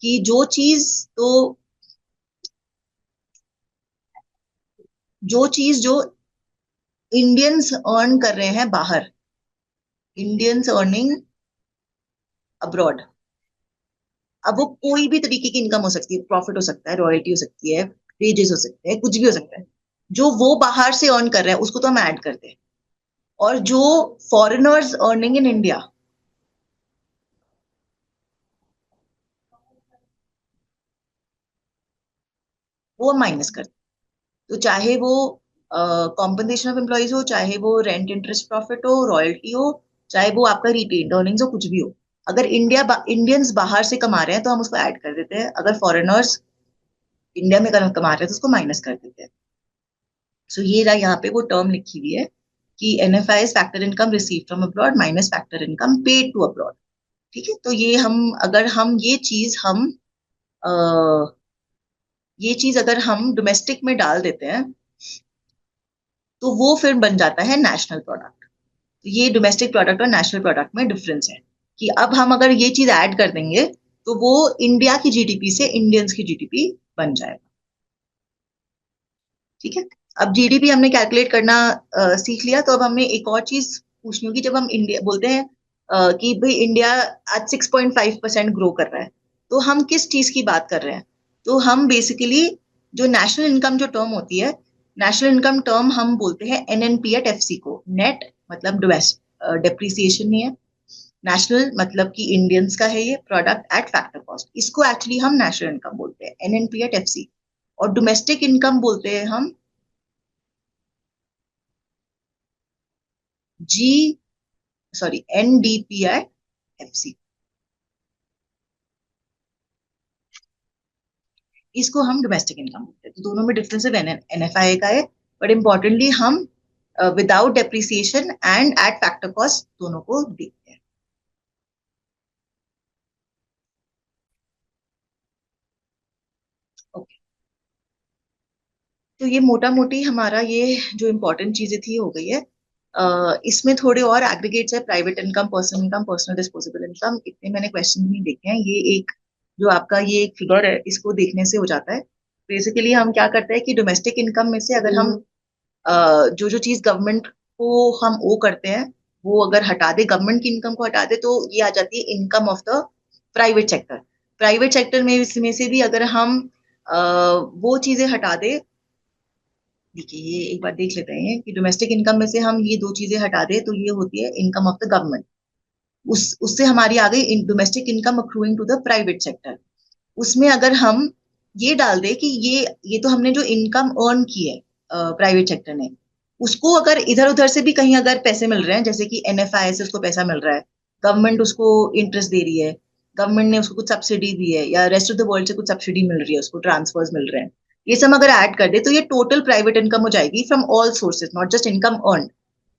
कि जो इंडियंस अर्न कर रहे हैं बाहर, इंडियंस अर्निंग अब्रॉड, अब वो कोई भी तरीके की इनकम हो सकती है, प्रॉफिट हो सकता है, रॉयल्टी हो सकती है, वेजेस हो सकते हैं, कुछ भी हो सकता है, जो वो बाहर से अर्न कर रहे हैं उसको तो हम ऐड करते हैं। और जो फॉरेनर्स अर्निंग इन इंडिया, वो हम माइनस करते हैं। तो चाहे वो कॉम्पनसेशन ऑफ एम्प्लॉइज हो, चाहे वो रेंट इंटरेस्ट प्रॉफिट हो, रॉयल्टी हो, चाहे वो आपका रिटेन अर्निंग्स हो, कुछ भी हो, अगर इंडियंस बाहर से कमा रहे हैं तो हम उसको ऐड कर देते हैं, अगर फॉरेनर्स इंडिया में कमा रहे हैं तो उसको माइनस कर देते हैं। सो ये रहा यहाँ पे वो टर्म लिखी हुई है कि NFI is factor income receive from abroad minus factor income paid to abroad. ठीक है, तो ये हम अगर हम अ, ये चीज अगर हम डोमेस्टिक में डाल देते हैं तो वो फिर बन जाता है नेशनल प्रोडक्ट। तो ये डोमेस्टिक प्रोडक्ट और नेशनल प्रोडक्ट में डिफरेंस है कि अब हम अगर ये चीज ऐड कर देंगे तो वो इंडिया की जीडीपी से इंडियंस की जीडीपी बन जाएगा। ठीक है। अब जीडीपी हमने कैलकुलेट करना सीख लिया, तो अब हमें एक और चीज पूछनी होगी। जब हम इंडिया बोलते हैं कि भाई इंडिया आज 6.5% ग्रो कर रहा है, तो हम किस चीज की बात कर रहे हैं, तो हम बेसिकली जो नेशनल इनकम जो टर्म होती है, नेशनल इनकम टर्म हम बोलते हैं एनएनपी एट एफसी को। नेट मतलब डेप्रिसिएशन नहीं है, नेशनल मतलब कि इंडियंस का है, ये प्रोडक्ट एट फैक्टर कॉस्ट, इसको एक्चुअली हम नेशनल इनकम बोलते हैं, एनएनपी एट एफसी। और डोमेस्टिक इनकम बोलते हैं हम जी सॉरी एनडीपी एट एफसी, इसको हम डोमेस्टिक इनकम बोलते हैं। तो दोनों में डिफरेंस है, एनएफआई का है, बट इंपॉर्टेंटली हम without depreciation and eight factor cost दोनों को देखते हैं। ओके। तो ये मोटा मोटी हमारा ये जो इम्पोर्टेंट चीजें थी हो गई है। इसमें थोड़े और एग्रीगेट्स है, private income, personal income, personal disposable income, इतने मैंने क्वेश्चन नहीं देखे हैं। ये एक जो आपका ये एक फिगर है, इसको देखने से हो जाता है। बेसिकली हम क्या करते हैं कि डोमेस्टिक इनकम में से अगर हम जो जो चीज गवर्नमेंट को हम वो करते हैं, वो अगर हटा दे, गवर्नमेंट की इनकम को हटा दे, तो ये आ जाती है income of the private sector. Private sector में इसमें से भी अगर हम वो चीजें हटा दे, देखिए ये एक बार देख लेते हैं कि डोमेस्टिक इनकम में से हम ये दो चीजें हटा दें तो ये होती है इनकम ऑफ द गवर्नमेंट। उससे हमारी आ गई domestic income accruing to the private sector. उसमें अगर हम ये डाल दें कि ये तो हमने जो इनकम अर्न की है प्राइवेट सेक्टर ने, उसको अगर इधर उधर से भी कहीं अगर पैसे मिल रहे हैं, जैसे कि एनएफआई से उसको पैसा मिल रहा है, गवर्नमेंट उसको इंटरेस्ट दे रही है, गवर्नमेंट ने उसको कुछ सब्सिडी दी है, या रेस्ट ऑफ द वर्ल्ड से कुछ सब्सिडी मिल रही है, उसको ट्रांसफर्स मिल रहे हैं, ये सब अगर ऐड कर दे तो ये टोटल प्राइवेट इनकम हो जाएगी from all sources, not just income earn.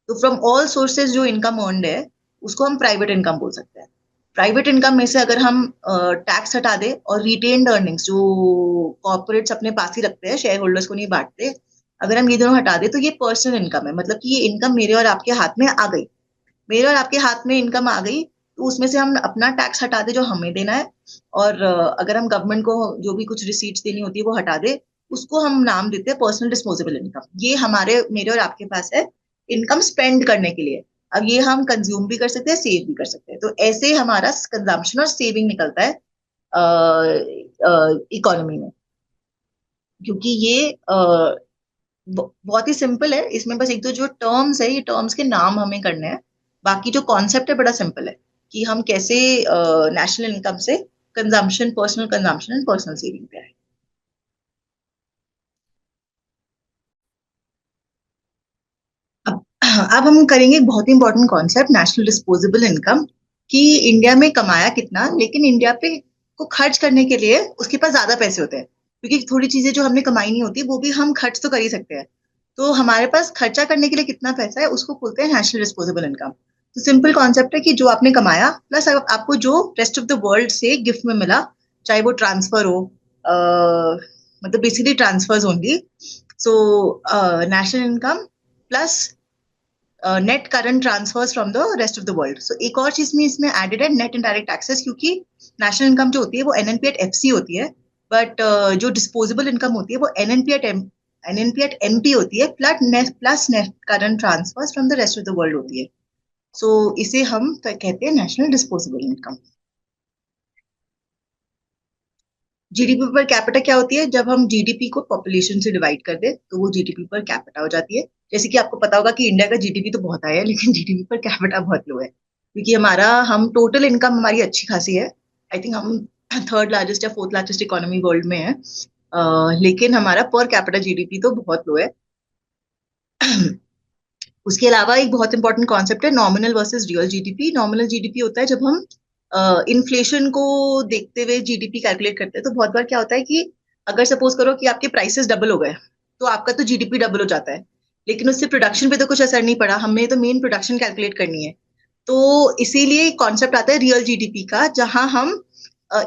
तो फ्रॉम ऑल सोर्सेज जो इनकम अर्नड है उसको हम प्राइवेट इनकम बोल सकते हैं। प्राइवेट इनकम में से अगर हम टैक्स हटा दे और रिटेन्ड अर्निंग्स जो कॉर्पोरेट्स अपने पास ही रखते हैं, शेयर होल्डर्स को नहीं बांटते, अगर हम ये दोनों हटा दे तो ये पर्सनल इनकम है, मतलब कि ये इनकम मेरे और आपके हाथ में आ गई। मेरे और आपके हाथ में इनकम आ गई तो उसमें से हम अपना टैक्स हटा दे जो हमें देना है, और अगर हम गवर्नमेंट को जो भी कुछ रिसीट्स देनी होती है वो हटा दे, उसको हम नाम देते हैं पर्सनल डिस्पोजेबल इनकम। ये हमारे मेरे और आपके पास है इनकम स्पेंड करने के लिए। अब ये हम कंज्यूम भी कर सकते हैं, सेव भी कर सकते हैं, तो ऐसे हमारा कंजम्पशन और सेविंग निकलता है इकोनॉमी में। क्योंकि ये बहुत ही सिंपल है, इसमें बस एक दो जो टर्म्स है, ये टर्म्स के नाम हमें करने हैं, बाकी जो कॉन्सेप्ट है बड़ा सिंपल है कि हम कैसे नेशनल इनकम से consumption, personal consumption and personal saving पे आए। अब अब हम करेंगे एक बहुत ही important concept, national disposable income, कि इंडिया में कमाया कितना, लेकिन इंडिया पे को खर्च करने के लिए उसके पास ज्यादा पैसे होते हैं, क्योंकि थोड़ी चीजें जो हमने कमाई नहीं होती वो भी हम खर्च तो कर ही सकते हैं। तो हमारे पास खर्चा करने के लिए कितना पैसा है उसको बोलते हैं नेशनल डिस्पोजेबल इनकम। तो सिंपल कॉन्सेप्ट है कि जो आपने कमाया प्लस आपको जो रेस्ट ऑफ द वर्ल्ड से गिफ्ट में मिला, चाहे वो ट्रांसफर हो, मतलब basically transfers only. So national income plus net current transfers from the rest of the world. So एक और चीज में इसमें एडेड है नेट इनडायरेक्ट टैक्सेस, क्योंकि नेशनल इनकम जो होती है वो एनएनपी एट एफसी होती है, बट जो डिस्पोजेबल इनकम होती है वो एनएनपी एट एमपी होती है, plus net current transfers from the rest of the world होती है। सो इसे हम कहते हैं national disposable income. GDP per capita क्या होती है? जब हम जीडीपी को पॉपुलेशन से डिवाइड कर दे तो वो जीडीपी पर कैपिटा हो जाती है। जैसे कि आपको पता होगा कि इंडिया का जीडीपी तो बहुत हाई है, लेकिन जीडीपी पर कैपिटा बहुत लो है, क्योंकि हम टोटल इनकम हमारी अच्छी खासी है। आई थिंक हम थर्ड लार्जेस्ट या फोर्थ लार्जेस्ट इकोनॉमी वर्ल्ड में है, लेकिन हमारा पर कैपिटा जीडीपी तो बहुत लो है। उसके अलावा एक बहुत इंपॉर्टेंट कॉन्सेप्ट है nominal versus real GDP. Nominal GDP होता है जब हम इन्फ्लेशन को देखते हुए जीडीपी कैलकुलेट करते हैं। तो बहुत बार क्या होता है कि अगर सपोज करो कि आपके प्राइसेस डबल हो गए, तो आपका तो जीडीपी डबल हो जाता है, लेकिन उससे प्रोडक्शन पे तो कुछ असर नहीं पड़ा, हमें तो मेन प्रोडक्शन कैलकुलेट करनी है। तो इसीलिए कॉन्सेप्ट आता है रियल जीडीपी का, जहां हम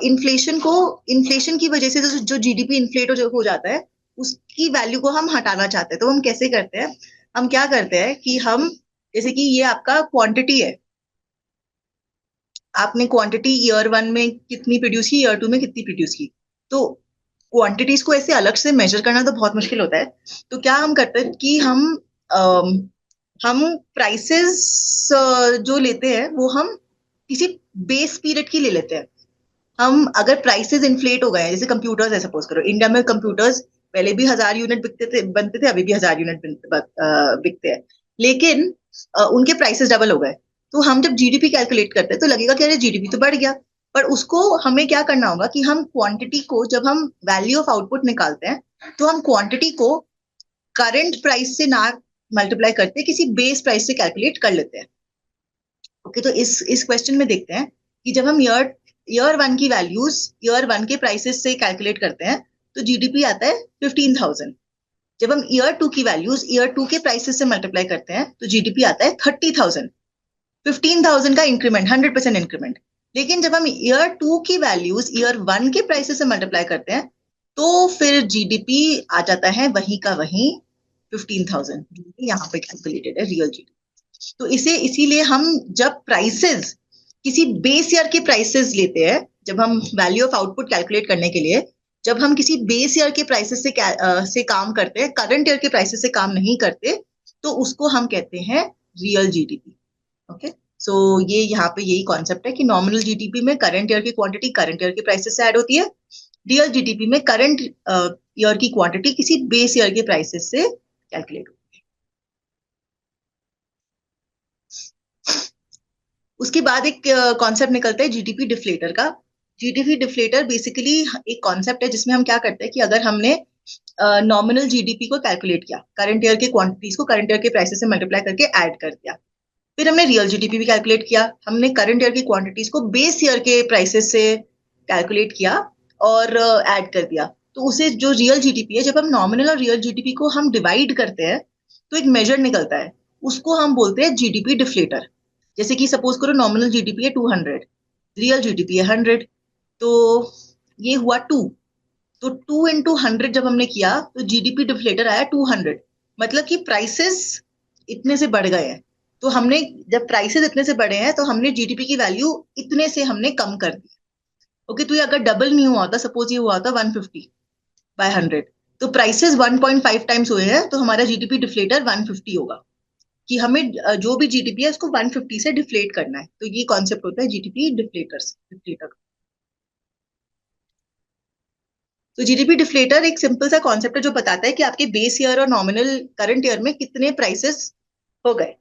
इन्फ्लेशन को, इन्फ्लेशन की वजह से जो जीडीपी इन्फ्लेट हो जाता है उसकी वैल्यू को हम हटाना चाहते हैं। तो हम कैसे करते हैं? हम क्या करते हैं कि हम, जैसे कि ये आपका क्वांटिटी है, आपने क्वांटिटी ईयर वन में कितनी प्रोड्यूस की, ईयर टू में कितनी प्रोड्यूस की, तो क्वांटिटीज को ऐसे अलग से मेजर करना तो बहुत मुश्किल होता है। तो क्या हम करते हैं कि हम प्राइसेस जो लेते हैं वो हम किसी बेस पीरियड की ले लेते हैं। हम अगर प्राइसेस इन्फ्लेट हो गए हैं, जैसे कंप्यूटर्स है, सपोज करो इंडिया में कंप्यूटर्स पहले भी 1,000 यूनिट बिकते थे, बनते थे, अभी भी 1,000 यूनिट बिकते हैं, लेकिन उनके प्राइसेस डबल हो गए। तो हम जब जीडीपी कैलकुलेट करते हैं तो लगेगा कि अरे जीडीपी तो बढ़ गया, पर उसको हमें क्या करना होगा कि हम क्वांटिटी को, जब हम वैल्यू ऑफ आउटपुट निकालते हैं, तो हम क्वांटिटी को करंट प्राइस से ना मल्टीप्लाई करते, किसी बेस प्राइस से कैलकुलेट कर लेते हैं। ओके, तो इस क्वेश्चन में देखते हैं कि जब हम ईयर ईयर वन की वैल्यूज ईयर वन के प्राइसेस से कैलकुलेट करते हैं तो जीडीपी आता है 15,000। जब हम ईयर टू की वैल्यूज ईयर टू के प्राइसेस से मल्टीप्लाई करते हैं तो जीडीपी आता है 30,000। 15,000 का इंक्रीमेंट, 100% इंक्रीमेंट। लेकिन जब हम ईयर टू की वैल्यूज ईयर वन के प्राइसेस से मल्टीप्लाई करते हैं तो फिर जीडीपी आ जाता है वहीं का वहीं 15,000। यहाँ पे कैलकुलेटेड है रियल जीडीपी। तो इसे इसीलिए हम जब प्राइसेस किसी बेस ईयर के प्राइसेस लेते हैं, जब हम वैल्यू ऑफ आउटपुट कैलकुलेट करने के लिए, जब हम किसी बेस ईयर के प्राइसेस से काम करते हैं, करंट ईयर के प्राइसेस से काम नहीं करते, तो उसको हम कहते हैं रियल जीडीपी। ओके, सो ये यहाँ पे यही कॉन्सेप्ट है कि नॉमिनल जीडीपी में करंट ईयर की क्वांटिटी करंट ईयर के प्राइसेस से ऐड होती है, रियल जीडीपी में करंट ईयर की क्वांटिटी किसी बेस ईयर के प्राइसेस से कैलकुलेट होती है। उसके बाद एक कॉन्सेप्ट निकलता है जीडीपी डिफ्लेटर का। जीडीपी डिफ्लेटर बेसिकली एक कॉन्सेप्ट है जिसमें हम क्या करते हैं कि अगर हमने नॉमिनल जीडीपी को कैलकुलेट किया, करंट ईयर के क्वांटिटीज को करंट ईयर के प्राइसेस से मल्टीप्लाई करके ऐड कर दिया, फिर हमने रियल जीडीपी भी कैलकुलेट किया, हमने करंट ईयर की क्वांटिटीज को बेस ईयर के प्राइसेस से कैलकुलेट किया और ऐड कर दिया, तो उसे जो रियल जीडीपी है, जब हम नॉमिनल और रियल जीडीपी को हम डिवाइड करते हैं तो एक मेजर निकलता है, उसको हम बोलते हैं जीडीपी डिफ्लेटर। जैसे कि सपोज करो नॉमिनल जीडीपी है 200, रियल जीडीपी है 100, तो ये हुआ 2। तो 2 into 100 जब हमने किया तो जीडीपी डिफ्लेटर आया 200। मतलब कि प्राइसेस इतने से बढ़ गए हैं, तो हमने, जब प्राइसेस इतने से बढ़े हैं तो हमने जीडीपी की वैल्यू इतने से हमने कम कर दी। ओके, तो ये अगर डबल नहीं हुआ होता, सपोज ये हुआ होता 150/100, तो प्राइसेस 1.5 टाइम्स हुए हैं, तो हमारा जीडीपी डिफ्लेटर 150 होगा, कि हमें जो भी जीडीपी है उसको 150 से डिफ्लेट करना है। तो ये कॉन्सेप्ट होता है जीडीपी डिफ्लेटर। तो जीडीपी डिफ्लेटर एक सिंपल सा कॉन्सेप्ट है जो बताता है कि आपके बेस ईयर और नॉमिनल करंट ईयर में कितने प्राइसेस हो गए।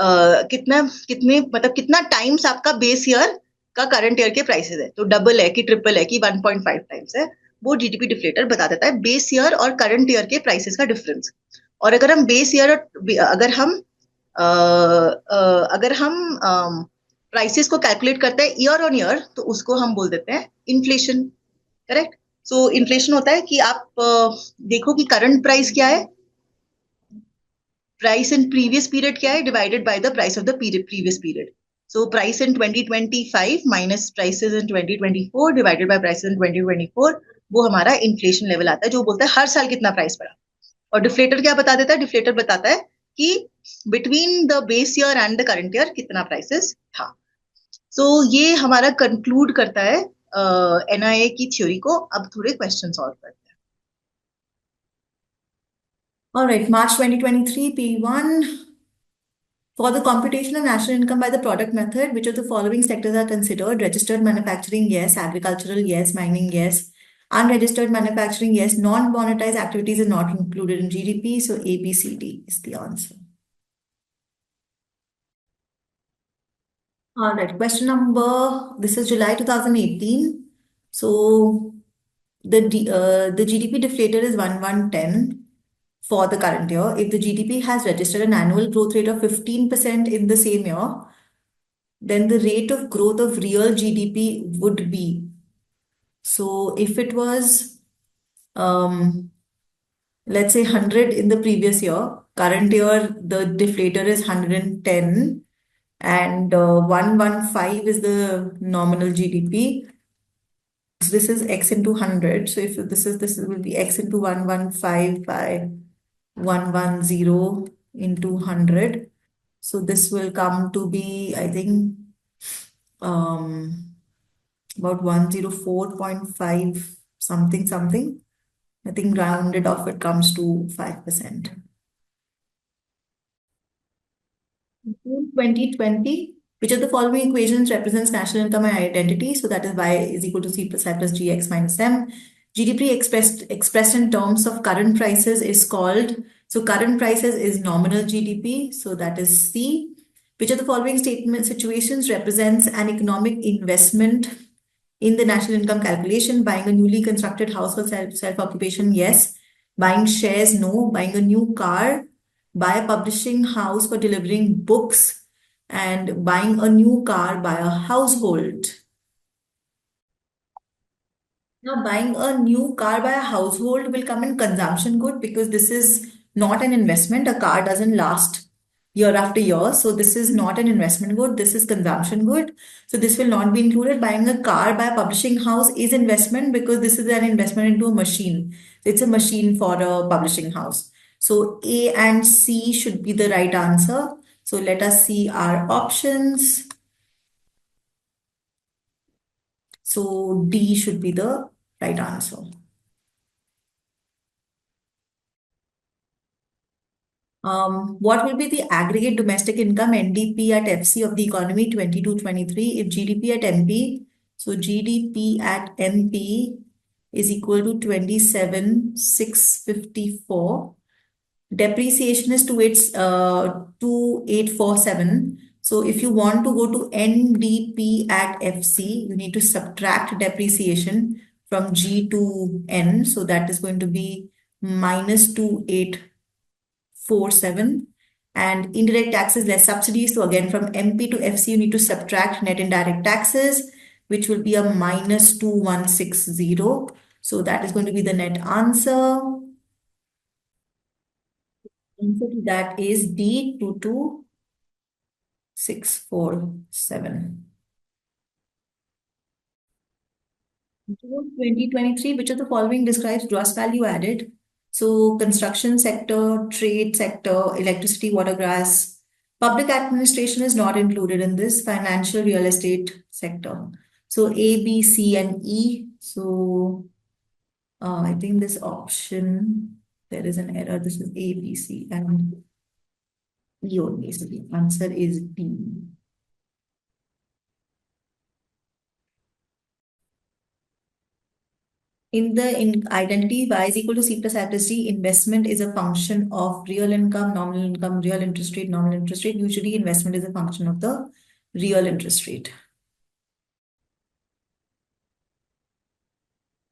कितना कितने मतलब कितना टाइम्स आपका बेस ईयर का करंट ईयर के प्राइसेस है, तो डबल है कि ट्रिपल है कि 1.5 टाइम्स है, वो जीडीपी डिफ्लेटर बता देता है बेस ईयर और करंट ईयर के प्राइसेस का डिफरेंस। और अगर हम बेस ईयर अगर हम प्राइसेस को कैलकुलेट करते हैं ईयर ऑन ईयर, तो उसको हम बोल देते हैं इन्फ्लेशन। करेक्ट। सो इन्फ्लेशन होता है कि आप देखो कि करंट प्राइस क्या है, प्राइस इन प्रीवियस पीरियड क्या है, divided by the price of the previous period. So price in 2025 minus prices in 2024 divided by prices in 2024, वो हमारा इन्फ्लेशन लेवल आता है, जो बोलता है हर साल कितना प्राइस बढ़ा। और डिफ्लेटर क्या बता देता है, डिफ्लेटर बताता है कि between the base year and the current year कितना प्राइसेस था। सो ये हमारा कंक्लूड करता है एनआईए की थ्योरी को। अब थोड़े क्वेश्चन सॉल्व करते हैं। All right, March 2023, P1. For the computation of national income by the product method, which of the following sectors are considered? Registered manufacturing, yes. Agricultural, yes. Mining, yes. Unregistered manufacturing, yes. Non-monetized activities are not included in GDP. So A, B, C, D is the answer. All right, question number, this is July 2018. So the GDP deflator is 1110 for the current year. If the GDP has registered an annual growth rate of 15% in the same year, then the rate of growth of real GDP would be. So if it was, let's say 100 in the previous year, current year, the deflator is 110 and 115 is the nominal GDP. So this is x into 100. So if this will be x into 115 by 110 into 100. So this will come to be, I think, um, about 104.5 something something. I think rounded off it comes to 5%. June 2020, which of the following equations represents national income and identity? So that is y is equal to c plus I plus gx minus m. GDP expressed in terms of current prices is called, so current prices is nominal GDP, so that is C. Which of the following statement situations represents an economic investment in the national income calculation? Buying a newly constructed house for self-occupation, yes. Buying shares, no. Buying a new car. Buy a publishing house for delivering books. And buying a new car by a household. Now, buying a new car by a household will come in consumption good because this is not an investment. A car doesn't last year after year. So this is not an investment good. This is consumption good. So this will not be included. Buying a car by a publishing house is investment because this is an investment into a machine. It's a machine for a publishing house. So A and C should be the right answer. So let us see our options. So D should be the right answer. What will be the aggregate domestic income NDP at FC of the economy 22-23 if GDP at MP? So GDP at MP is equal to 27,654. Depreciation is 2847. So if you want to go to NDP at FC, you need to subtract depreciation from G to N. So that is going to be minus 2847. And indirect taxes less subsidies. So again, from MP to FC, you need to subtract net indirect taxes, which will be a minus 2160. So that is going to be the net answer. Answer to that is D, 22647. June 2023, which of the following describes gross value added? So construction sector, trade sector, electricity, water, gas. Public administration is not included in this. Financial real estate sector. So A, B, C, and E. So I think this option, there is an error. This is A, B, C, and E only. So the answer is D. In the identity y is equal to c plus I plus d, investment is a function of real income, real interest rate, nominal interest rate. Usually investment is a function of the real interest rate.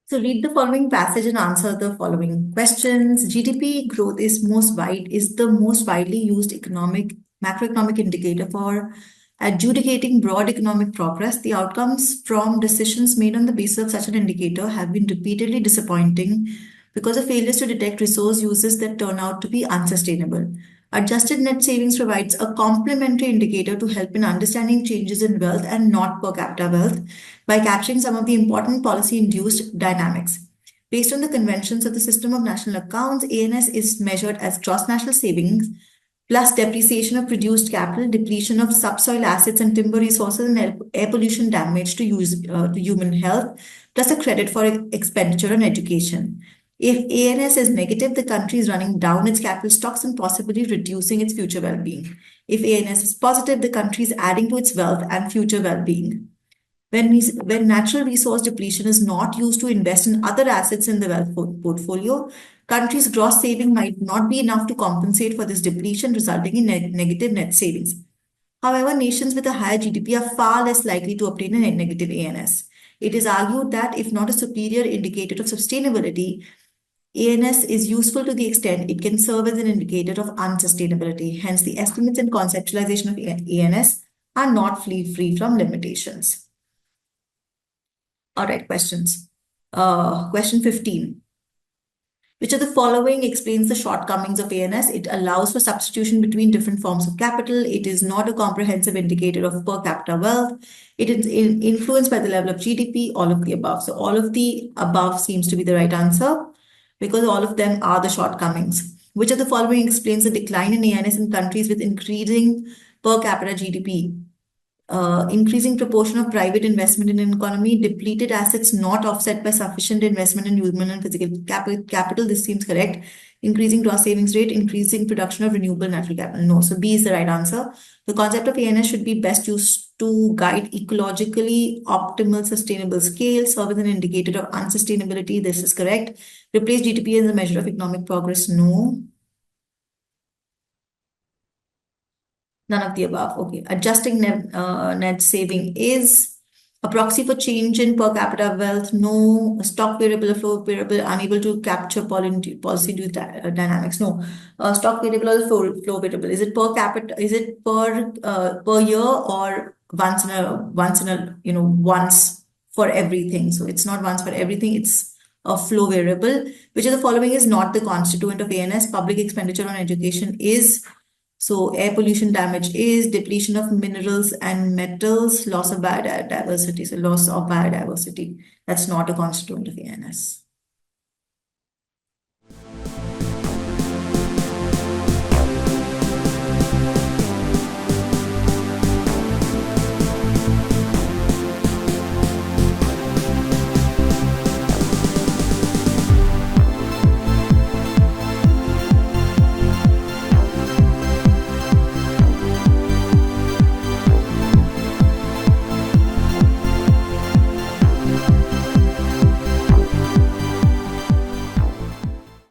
So read the following passage and answer the following questions. GDP growth is the most widely used macroeconomic indicator for adjudicating broad economic progress. The outcomes from decisions made on the basis of such an indicator have been repeatedly disappointing because of failures to detect resource uses that turn out to be unsustainable. Adjusted net savings provides a complementary indicator to help in understanding changes in wealth and not per capita wealth by capturing some of the important policy-induced dynamics. Based on the conventions of the system of national accounts, ANS is measured as gross national savings plus depreciation of produced capital, depletion of subsoil assets and timber resources, and air pollution damage to human health, plus a credit for expenditure on education. If ANS is negative, the country is running down its capital stocks and possibly reducing its future well-being. If ANS is positive, the country is adding to its wealth and future well-being. When natural resource depletion is not used to invest in other assets in the wealth portfolio, countries' gross saving might not be enough to compensate for this depletion, resulting in negative net savings. However, nations with a higher GDP are far less likely to obtain a negative ANS. It is argued that if not a superior indicator of sustainability, ANS is useful to the extent it can serve as an indicator of unsustainability. Hence, the estimates and conceptualization of ANS are not free from limitations. All right, questions. Question 15. Which of the following explains the shortcomings of ANS? It allows for substitution between different forms of capital. It is not a comprehensive indicator of per capita wealth. It is influenced by the level of GDP, all of the above. So all of the above seems to be the right answer because all of them are the shortcomings. Which of the following explains the decline in ANS in countries with increasing per capita GDP? Increasing proportion of private investment in an economy, depleted assets not offset by sufficient investment in human and physical capital. This seems correct. Increasing gross savings rate, increasing production of renewable natural capital. No, so B is the right answer. The concept of ANS should be best used to guide ecologically optimal sustainable scale, serve as an indicator of unsustainability. This is correct. Replace GDP as a measure of economic progress. No. None of the above. Okay. Adjusting net saving is a proxy for change in per capita wealth. No. Stock variable or flow variable, unable to capture policy dynamics. No. Stock variable or flow variable. Is it per capita? Is it per year or once for everything? So it's not once for everything. It's a flow variable. Which of the following is not the constituent of ANS? Public expenditure on education is. So air pollution damage is, depletion of minerals and metals, loss of biodiversity. So loss of biodiversity. That's not a constituent of ANS.